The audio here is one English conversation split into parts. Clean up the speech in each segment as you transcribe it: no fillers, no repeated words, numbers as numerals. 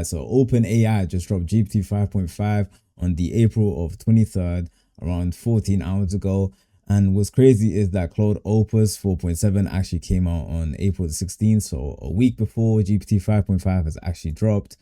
right, so OpenAI just dropped GPT 5.5 on the April of 23rd, around 14 hours ago. And what's crazy is that Claude Opus 4.7 actually came out on April the 16th, so a week before GPT 5.5 has actually dropped.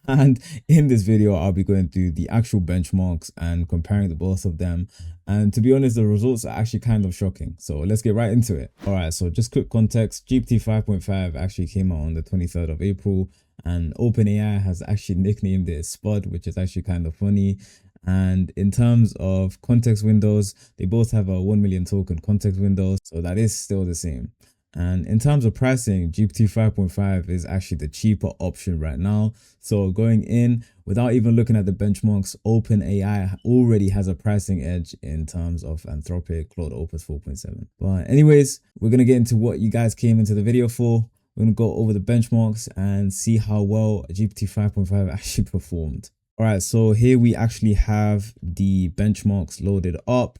And in this video, I'll be going through the actual benchmarks and comparing the both of them. And to be honest, the results are actually kind of shocking. So let's get right into it. All right, so just quick context. GPT 5.5 actually came out on the 23rd of April. And OpenAI has actually nicknamed it Spud, which is actually kind of funny. And in terms of context windows, they both have a 1 million token context window. So that is still the same. And in terms of pricing, GPT 5.5 is actually the cheaper option right now. So going in, without even looking at the benchmarks, OpenAI already has a pricing edge in terms of Anthropic Claude Opus 4.7. But anyways, we're going to get into what you guys came into the video for. We're going to go over the benchmarks and see how well GPT 5.5 actually performed. All right, so here we actually have the benchmarks loaded up.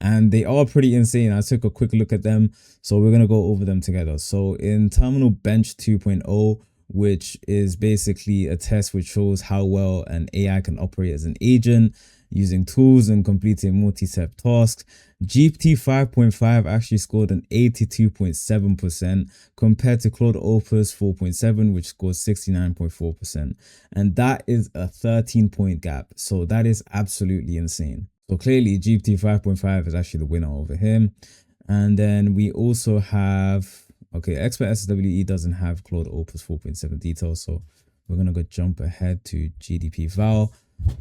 And they are pretty insane. I took a quick look at them, so we're going to go over them together. So in Terminal Bench 2.0, which is basically a test which shows how well an AI can operate as an agent using tools and completing multi-step tasks, GPT 5.5 actually scored an 82.7% compared to Claude Opus 4.7, which scored 69.4%. And that is a 13-point gap. So that is absolutely insane. So clearly GPT 5.5 is actually the winner over him. And then we also have, okay, Expert SWE doesn't have Claude Opus 4.7 details. So we're going to go jump ahead to GDP Val.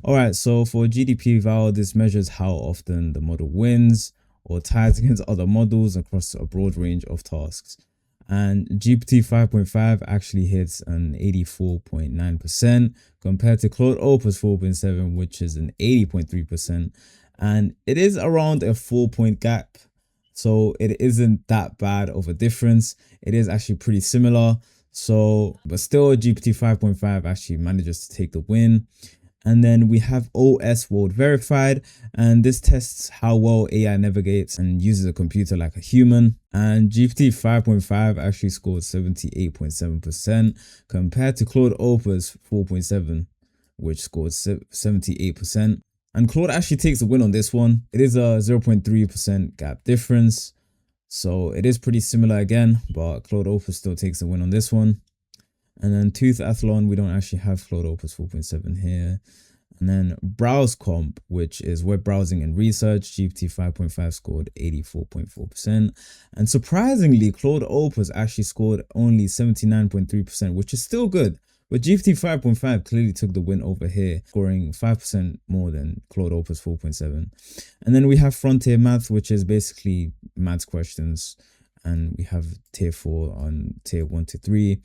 All right, so for GDP Val, this measures how often the model wins or ties against other models across a broad range of tasks. And GPT 5.5 actually hits an 84.9% compared to Claude Opus 4.7, which is an 80.3%. And it is around a 4-point gap. So it isn't that bad of a difference. It is actually pretty similar. So, but still GPT 5.5 actually manages to take the win. And then we have OSWorld verified, and this tests how well AI navigates and uses a computer like a human. And GPT 5.5 actually scored 78.7% compared to Claude Opus 4.7, which scored 78%. And Claude actually takes the win on this one. It is a 0.3% gap difference. So it is pretty similar again, but Claude Opus still takes the win on this one. And then Toothathlon, we don't actually have Claude Opus 4.7 here. And then BrowseComp, which is web browsing and research, GPT 5.5 scored 84.4%. And surprisingly, Claude Opus actually scored only 79.3%, which is still good. But GPT 5.5 clearly took the win over here, scoring 5% more than Claude Opus 4.7. And then we have FrontierMath, which is basically maths questions. And we have tier 4 on tier 1 to 3.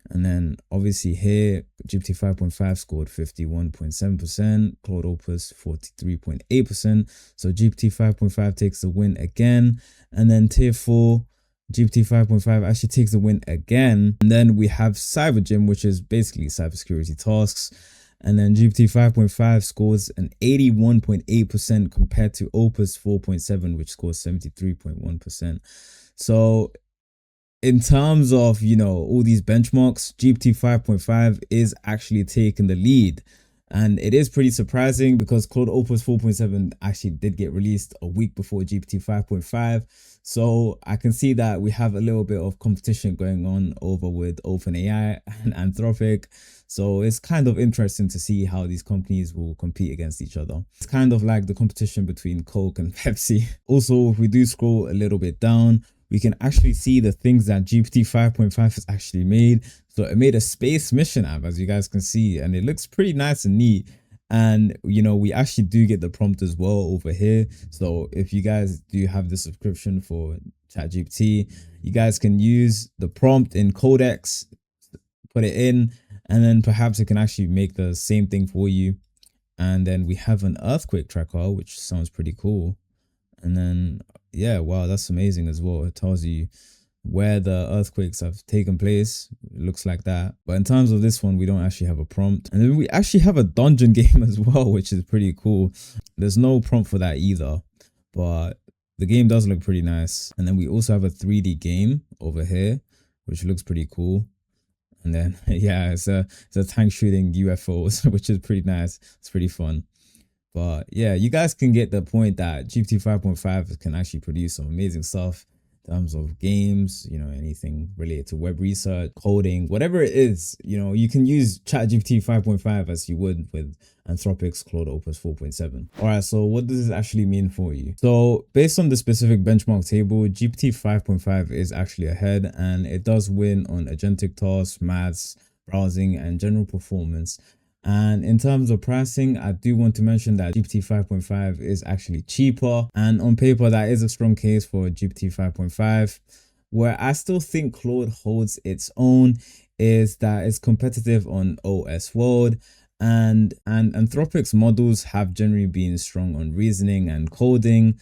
And then obviously here, GPT 5.5 scored 51.7%, Claude Opus 43.8%. So GPT 5.5 takes the win again. And then tier 4, GPT 5.5 actually takes the win again. And then we have CyberGym, which is basically cybersecurity tasks. And then GPT 5.5 scores an 81.8% compared to Opus 4.7, which scores 73.1%. So in terms of, all these benchmarks, GPT 5.5 is actually taking the lead. And it is pretty surprising because Claude Opus 4.7 actually did get released a week before GPT 5.5. So I can see that we have a little bit of competition going on over with OpenAI and Anthropic. So it's kind of interesting to see how these companies will compete against each other. It's kind of like the competition between Coke and Pepsi. Also, if we do scroll a little bit down, we can actually see the things that GPT 5.5 has actually made. So it made a space mission app, as you guys can see, and it looks pretty nice and neat. And, we actually do get the prompt as well over here. So if you guys do have the subscription for ChatGPT, you guys can use the prompt in Codex, put it in, and then perhaps it can actually make the same thing for you. And then we have an earthquake tracker, which sounds pretty cool. And then, yeah, wow, that's amazing as well. It tells you where the earthquakes have taken place. It looks like that. But in terms of this one, we don't actually have a prompt. And then we actually have a dungeon game as well, which is pretty cool. There's no prompt for that either, but the game does look pretty nice. And then we also have a 3D game over here, which looks pretty cool. And then yeah, it's a tank shooting UFOs, which is pretty nice. It's pretty fun. But yeah, you guys can get the point that GPT 5.5 can actually produce some amazing stuff in terms of games, anything related to web research, coding, whatever it is, you can use ChatGPT 5.5 as you would with Anthropic's Claude Opus 4.7. All right, so what does this actually mean for you? So based on the specific benchmark table, GPT 5.5 is actually ahead, and it does win on agentic tasks, maths, browsing, and general performance. And in terms of pricing, I do want to mention that GPT 5.5 is actually cheaper, and on paper that is a strong case for GPT 5.5. Where I still think Claude holds its own is that it's competitive on OSWorld, and Anthropic's models have generally been strong on reasoning and coding,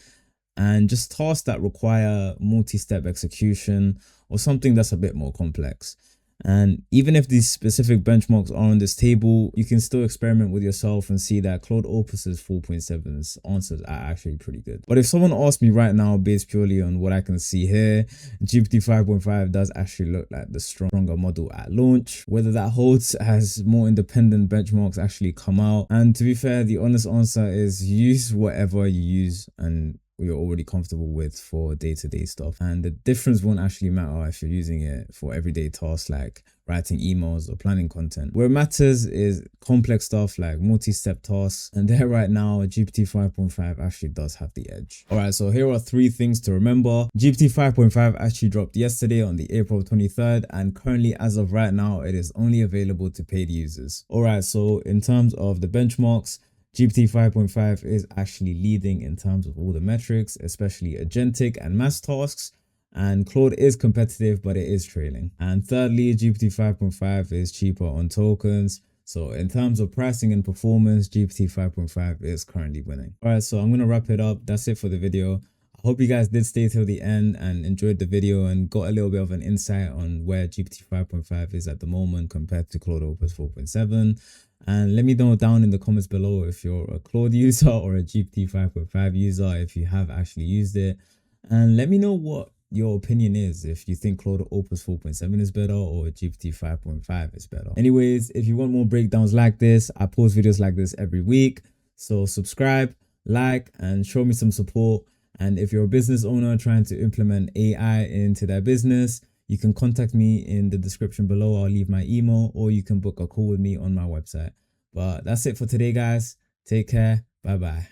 and just tasks that require multi-step execution or something that's a bit more complex. And even if these specific benchmarks are on this table, you can still experiment with yourself and see that Claude Opus's 4.7's answers are actually pretty good. But if someone asked me right now, based purely on what I can see here, GPT 5.5 does actually look like the stronger model at launch. Whether that holds as more independent benchmarks actually come out. And to be fair, the honest answer is use whatever you use and you're already comfortable with for day-to-day stuff, and the difference won't actually matter if you're using it for everyday tasks like writing emails or planning content. Where it matters is complex stuff like multi-step tasks, and there right now GPT 5.5 actually does have the edge. All right, so here are 3 things to remember. GPT 5.5 actually dropped yesterday on the April 23rd, and currently as of right now it is only available to paid users. All right, so in terms of the benchmarks, GPT 5.5 is actually leading in terms of all the metrics, especially agentic and math tasks, and Claude is competitive, but it is trailing. And thirdly, GPT 5.5 is cheaper on tokens. So in terms of pricing and performance, GPT 5.5 is currently winning. All right, so I'm going to wrap it up. That's it for the video. I hope you guys did stay till the end and enjoyed the video and got a little bit of an insight on where GPT 5.5 is at the moment compared to Claude Opus 4.7. And let me know down in the comments below if you're a Claude user or a GPT 5.5 user, if you have actually used it. And let me know what your opinion is, if you think Claude Opus 4.7 is better or GPT 5.5 is better. Anyways, if you want more breakdowns like this, I post videos like this every week. So subscribe, like, and show me some support. And if you're a business owner trying to implement AI into their business, you can contact me in the description below. I'll leave my email, or you can book a call with me on my website. But that's it for today, guys. Take care. Bye-bye.